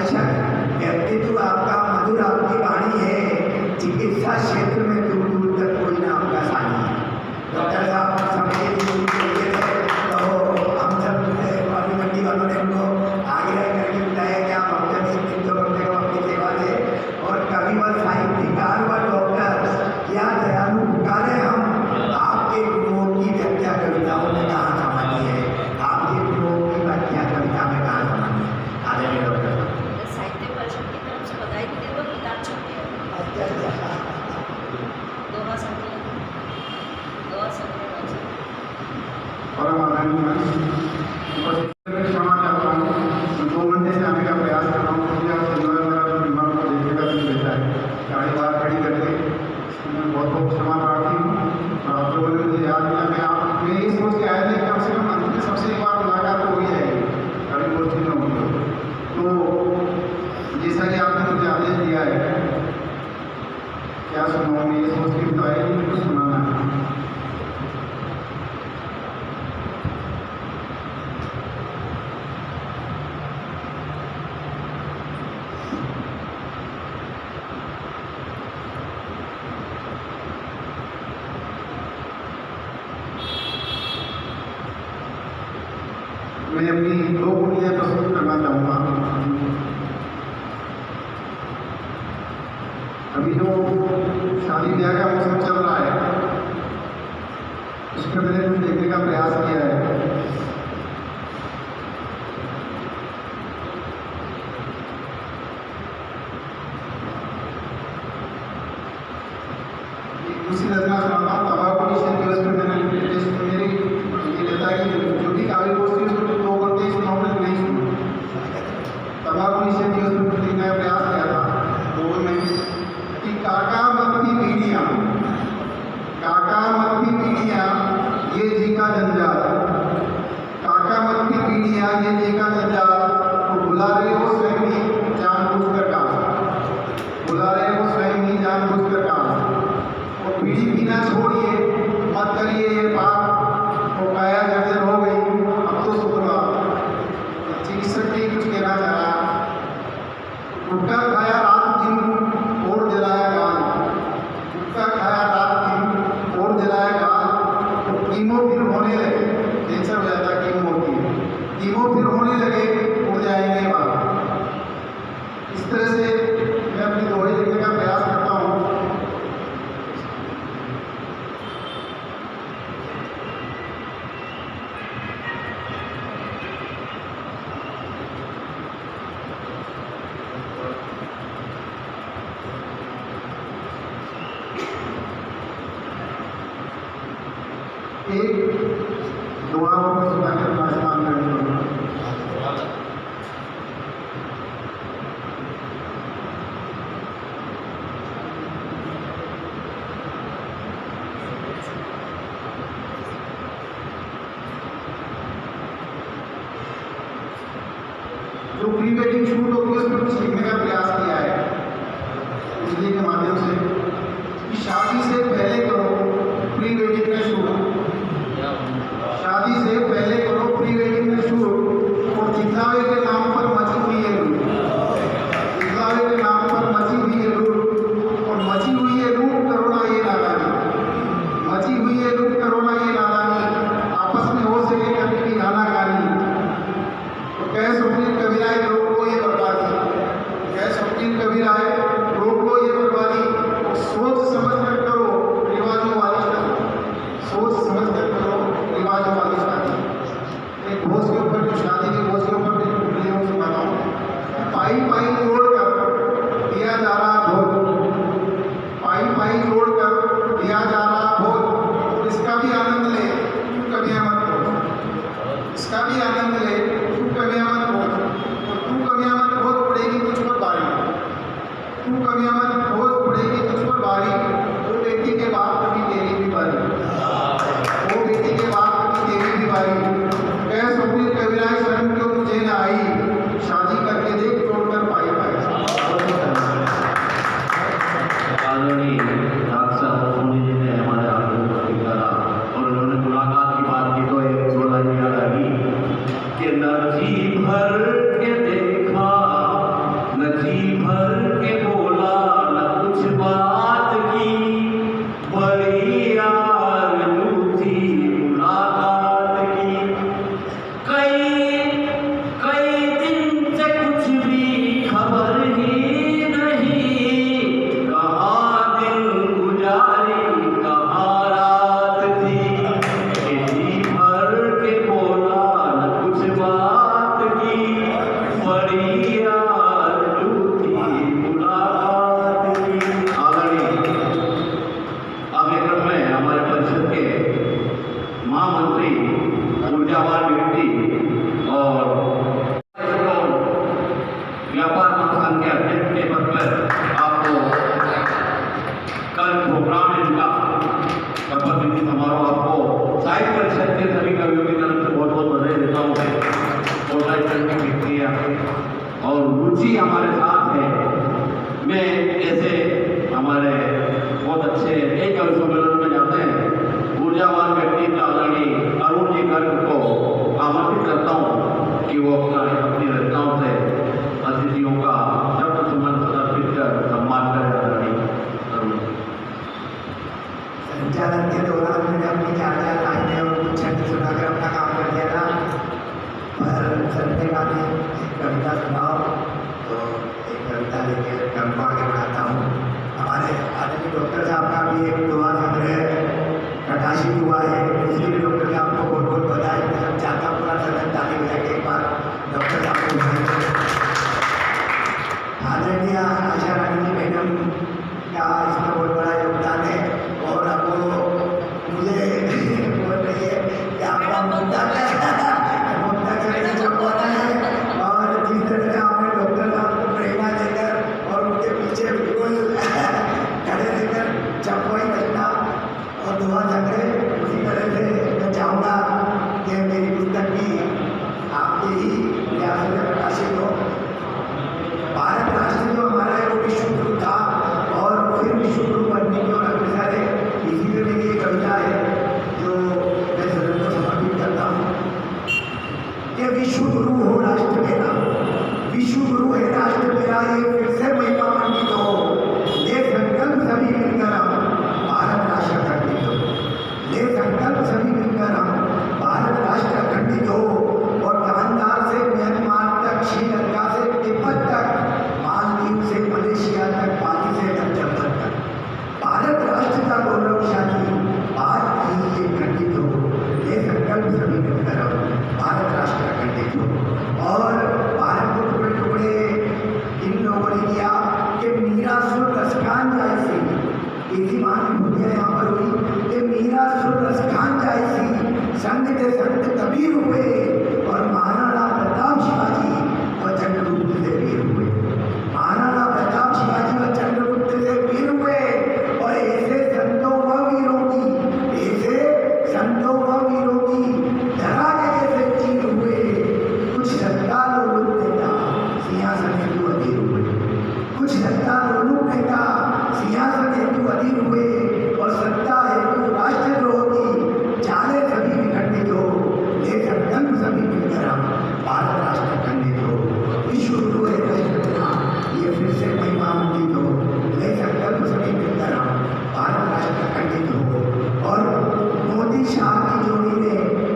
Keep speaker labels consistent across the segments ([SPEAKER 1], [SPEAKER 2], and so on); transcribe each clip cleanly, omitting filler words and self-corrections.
[SPEAKER 1] आकर्षक व्यक्तित्व आपका, मधुर आपकी वाणी है। चिकित्सा क्षेत्र में दूर दूर तक कोई ना आपका सानी है। डॉक्टर साहब समझे तो हम सब मंडी वालों ने उनको आग्रह करके बताया कि आप हफ्ते में 1 दिन तो कम से कम अपनी सेवा दें। और कवि व साहित्यकार व डॉक्टर क्या दयालु पुकारे हम। आपके गुणों की व्याख्या कविताओं में कहाँ समानी है, आपके गुणों की व्याख्या कविता में कहाँ समानी है। आदरणीय डॉक्टर
[SPEAKER 2] साहित्य परिषद की तरफ से बधाई भी दे दो, किताब छपी है। दोहा संकलन
[SPEAKER 3] परम आदरणीय क्षमा चाहता हूँ, 2 घंटे से आने का प्रयास कर रहा हूँ। बीमार को देखने का दिन रहता है, गाड़ी बाहर खड़ी करके मैं बहुत बहुत क्षमा प्रार्थी हूँ। आप लोगों ने मुझे याद किया, मैं ये सोच के आया था कि कम से कम अंत में सबसे एक बार मुलाकात तो हो ही जाएगी, गाड़ी गोष्ठी में होगी। तो जैसा कि आपने मुझे आदेश दिया है, क्या सुनाऊँ, ये सोच के तो आए नहीं, कुछ सुनाना है। मैं अपनी 2 कुटियाँ प्रस्तुत करना चाहूँगा। अभी जो शादी ब्याह का मौसम चल रहा है, उसमें मैंने कुछ देखने का प्रयास किया है। दूसरी रचना सुनाता हूँ। तंबाकू निषेध दिवस पर मैंने मेरी ये रहता है कि जो भी काव्य गोष्ठी उसको 2 घंटे सुनाऊँ नहीं सुनूँ। तंबाकू निषेध दिवस पर लिखने का प्रयास किया था, तो मैंने कि काका मत्ती पीढ़ियाँ, काका मत्ती पीढ़ियाँ ये जी का जंजाल, काका मत्ती पीढ़ियाँ ये जी का जंजाल, तो बुला रहे हो स्वयं ही जानबूझकर काम, बुला रहे हो स्वयं ही जानबूझकर काम। और पीढ़ी पीना छोड़िए, मत करिए ये पाप, वो काया जर्जर हो गई, अब तो सुधरा। चिकित्सक ने कुछ कहना चाह रहा, गुटखा खाया रात दिन और जलाया गाल, गुटखा खाया रात दिन और जलाया गाल, तो कीमो फिर होने लगे, कैंसर हो जाता है कीमो होती है, कीमो फिर होने लगे, उड़ जाएंगे बाल। इस तरह से मैं अपनी दोहे लिखने का प्रयास करता हूँ। एक दुआओं को सुनाकर अपना स्नान करने लगा। जो प्री वेडिंग शूट होती है उसमें कुछ लिखने का प्रयास किया है इसलिए के माध्यम से कि शादी से पहले करो प्री वेडिंग में शूट, शादी से पहले करो प्री वेडिंग में शूट, और दिखावे के नाम पर मची हुई है लूट, दिखावे के नाम पर मची हुई है लूट, और मची हुई है लूट करोना ये नादानी, मची हुई है लूट करोना ये नादानी, आपस में हो सके कभी भी गाना गानी, तो कह सुपने कविराए लोगों को ये बर्बादी।
[SPEAKER 4] व्यापार महासंघ के अध्यक्ष के पद पर आपको कल प्रोग्राम इनका शपथ विधि समारोह आपको साहित्य परिषद के सभी कवियों की तरफ से बहुत बहुत बधाई देता हूँ। प्रोत्साहित करने की क्रिया और रुचि हमारे साथ है। मैं ऐसे हमारे बहुत अच्छे एक कवि सम्मेलन में जाते हैं, ऊर्जावान व्यक्ति आदरणीय अरुण जी गर्ग को आमंत्रित करता हूँ कि वो अपनी रचनाओं से अतिथियों का शब्द सुमन समर्पित कर सम्मान करें। आदरणीय अरुण
[SPEAKER 1] संचालन के दौरान मैंने अपनी चाचा लाइनें और कुछ छंद सुनाकर अपना काम कर दिया था, पर सर ने कहा कि एक कविता सुनाओ, तो एक कविता लेकर कल को आगे बढ़ाता हूँ। हमारे आदरणीय डॉक्टर साहब का भी एक दुआ संग्रह प्रकाशित हुआ है, इसलिए भी डॉक्टर साहब को बहुत बहुत बधाई। मैं सब चाहता हूँ पूरा सदन ताली बजा के एक बार डॉक्टर साहब को बधाई। आदरणीय आशा रानी जी मैडम का इसमें बहुत बड़ा योगदान है, और अब वो मुझे बोल रही है कि आपका मुद्दा करने चुकवाना है, और जिस तरह से आपने डॉक्टर साहब को प्रेरणा देकर और उनके पीछे बिल्कुल खड़े रहकर चपवाई रचना और दुआ संग्रह, उसी तरह से मैं चाहूँगा कि मेरी पुस्तक भी आपके ही प्रयास में प्रकाशित हो। भारत राष्ट्र जो हमारा है वो विश्व गुरु था और फिर विश्व गुरु बनने की ओर अग्रसर है। इसी में मेरी एक कविता है जो मैं सदन को समर्पित करता हूँ कि विश्व गुरु हो राष्ट्र मेरा, विश्व गुरु है राष्ट्र मेरा, ये फिर से महिमा मंडित हो, ये संकल्प सभी मिलकर हम भारत राष्ट्र अखंडित हो, ये संकल्प सभी मिलकर हम भारत राष्ट्र अखंडित हो, और गांधार से म्यांमार तक, श्रीलंका से तिब्बत तक, मालदीव से मलेशिया तक, बाली से लक्षद्वीप तक भारत राष्ट्र का गौरवशाली बात की ये खंडित हो, ये संकल्प सभी मिलकर हम भारत राष्ट्र अखंडित हो। और भारत को टुकड़े टुकड़े इन लोगों ने किया कि मीरा सुर रसखान जायसी, इसी मान भूमिया यहाँ पर हुई कि मीरा सुर रसखान जायसी, संत के संत कबीर हुए, और महाराणा प्रताप शिवाजी व चंद्रगुप्त से वीर हुए, महाराणा प्रताप शिवाजी व चंद्रगुप्त से वीर हुए। और ऐसे संतों व वीरों की, ऐसे संतों व वीरों की धरा के जैसे चीर हुए, कुछ सत्ता लोलुप नेता सिंहासन हेतु अधीर हुए, कुछ सत्ता लोलुप नेता सिंहासन हेतु अधीर हुए, और सत्ता हेतु राष्ट्रद्रोह की चाले सभी विखंडित हो, ये संकल्प सभी मिलकर हम भारत राष्ट्र अखंडित हो, विश्व गुरु है राष्ट्र मेरा, ये फिर से महिमा मंडित हो, ये संकल्प सभी मिलकर हम भारत राष्ट्र अखंडित हो। और मोदी शाह की जोड़ी ने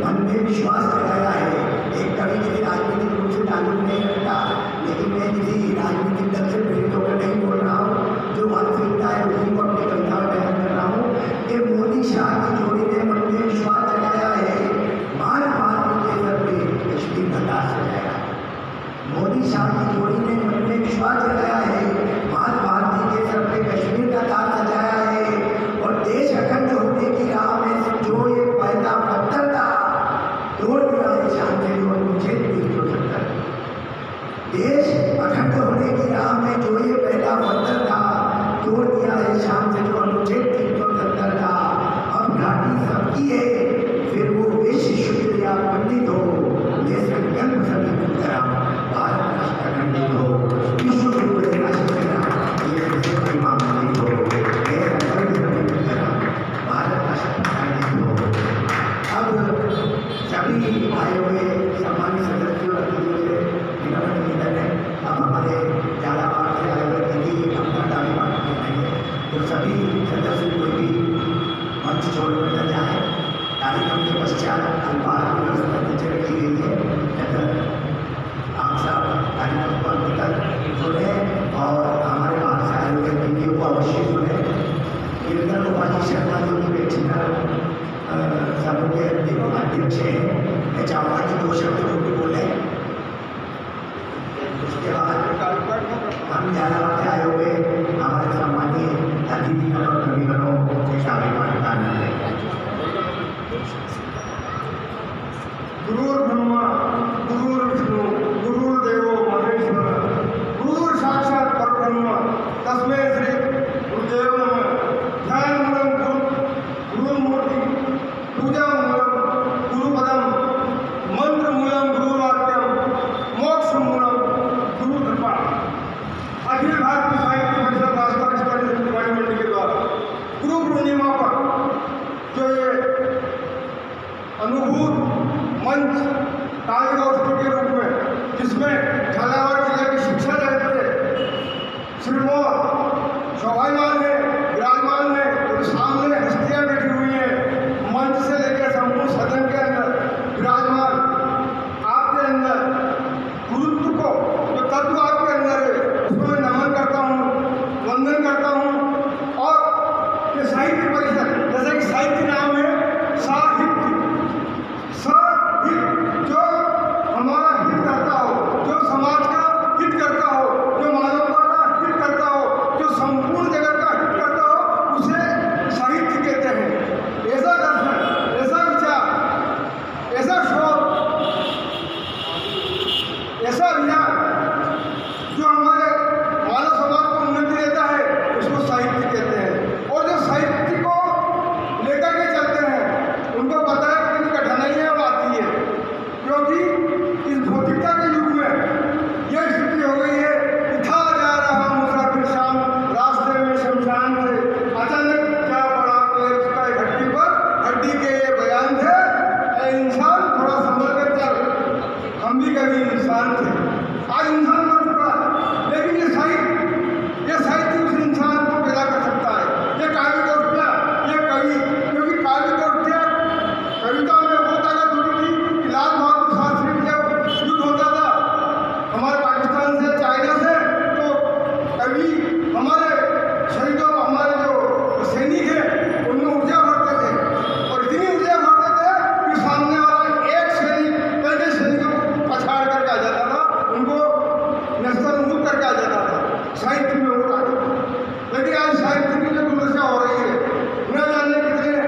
[SPEAKER 1] मन में विश्वास जगाया है। एक कवि किसी राजनीतिक रूप से ताल्लुक नहीं रखता, लेकिन मैं किसी राजनीतिक दल से प्रेरित होकर नहीं बोल रहा हूँ, जो वास्तविकता है उसी को अपनी कविता में बयान कर रहा हूँ कि मोदी शाह की जोड़ी ने मन में विश्वास जगाया है, मान भारती के सर पे कश्मीर का ताज सजाया। मोदी शाह की जोड़ी ने मन में विश्वास जगाया है, मान भारती के सर पे कश्मीर का ताज सजाया है, और देश अखंड होने की राह में जो ये पहला पत्थर था तोड़ दिया है शांति और मुझे 370। देश अखंड होने की राह में जो ये पहला पत्थर था तोड़ दिया है शाम से जो अनुच्छेद 370 था। अब घाटी सबकी है, फिर वो विश्व शुद्ध या पंडित हो, ये संकल्प सभी मिलकर हम भारत राष्ट्र अखंडित हो, विश्व गुरु है राष्ट्र मेरा, ये फिर से महिमा मंडित हो, ये संकल्प सभी मिलकर हम भारत राष्ट्र अखंडित हो। अब सभी आए हुए सम्मानित सदस्यों और अतिथियों से विनम्र निवेदन है, अब हमारे झालावाड़ से आए हुए अतिथि अपना ताली बांटने आएंगे, तो सभी सदस्य कोई भी मंच छोड़कर न जाए। कार्यक्रम के पश्चात अल्पाहार की व्यवस्था नीचे रखी गई है, आप सब कार्यक्रम को अंत तक सुने और हमारे बाहर से आए हुए अतिथियों को अवश्य सुने। कीर्तन गोपाल शर्मा जो कि पेशेवर समूह के अध्यक्ष हैं, मैं चाहूँगा कि 2 शब्द जो भी बोले, उसके बाद हम झालावाड़ से आए हुए हमारे सम्मानीय अतिथिगण और कविगणों के कार्यक्रम का आनंद लेंगे।
[SPEAKER 3] गुरुर्ब्रह्मा गुरुर्विष्णु गुरुर्देवो महेश्वर साहित्य में होता है। लेकिन आज साहित्य की जो विमर्शा हो रही है, न जाने कितने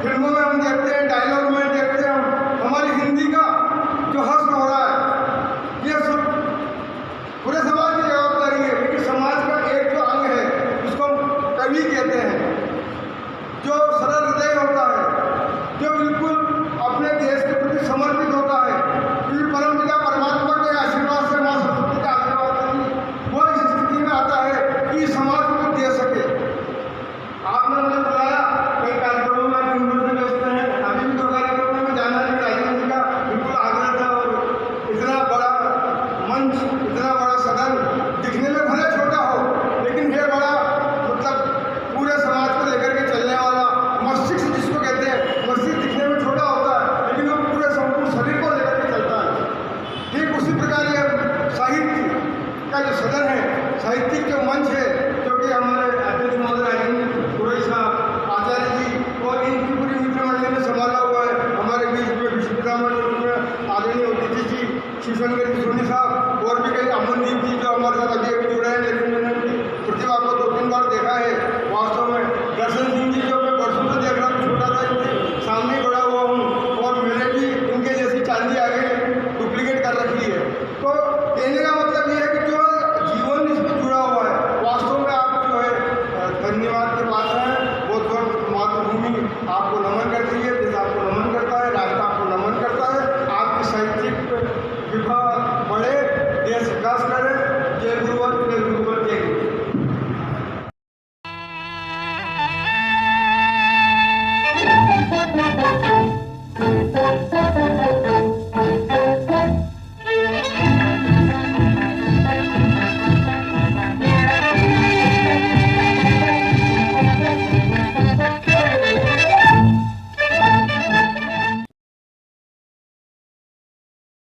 [SPEAKER 3] फिल्मों में हम देखते हैं, डायलॉग में देखते हैं, हमारी हिंदी का जो हस्त हो रहा है, ये सब पूरे समाज की जवाबदारी है। लेकिन समाज का एक जो अंग है, उसको हम कवि कहते हैं, जो सरल हृदय होता है, जो बिल्कुल अपने देश के प्रति समर्पित होता है, क्योंकि परमपिता परमात्मा के आशीर्वाद से, माँ सरस्वती के आशीर्वाद से वो इस स्थिति में आता है कि समाज को कुछ दे सके। आपने मुझे बुलाया कई कार्यक्रमों में, यूनिवर्सिटी व्यस्त हैं, अभी भी तो कार्यक्रमों में जाना नहीं, राजनीति का बिल्कुल आग्रह था। और इतना बड़ा मंच, इतना बड़ा सदन दिखने में भले छोटा हो, लेकिन ये बड़ा मतलब पूरे समाज को लेकर के चलने वाला मस्तिष्क जिसको कहते हैं, मस्तिष्क दिखने में छोटा होता है, लेकिन वो पूरे संपूर्ण शरीर को लेकर के चलता है। ठीक उसी प्रकार ये साहित्य का जो सदन है, साहित्यिक जो मंच है, जो कि हमारे अध्यक्ष महोदय राजेंद्र पुरोहित साहब, आचार्य जी और इनकी पूरी मित्रमंडली ने संभाला हुआ है। हमारे बीच में विश्वविद्यालय में आदरणीय अतिथि जी शिवशंकर जी सोनी साहब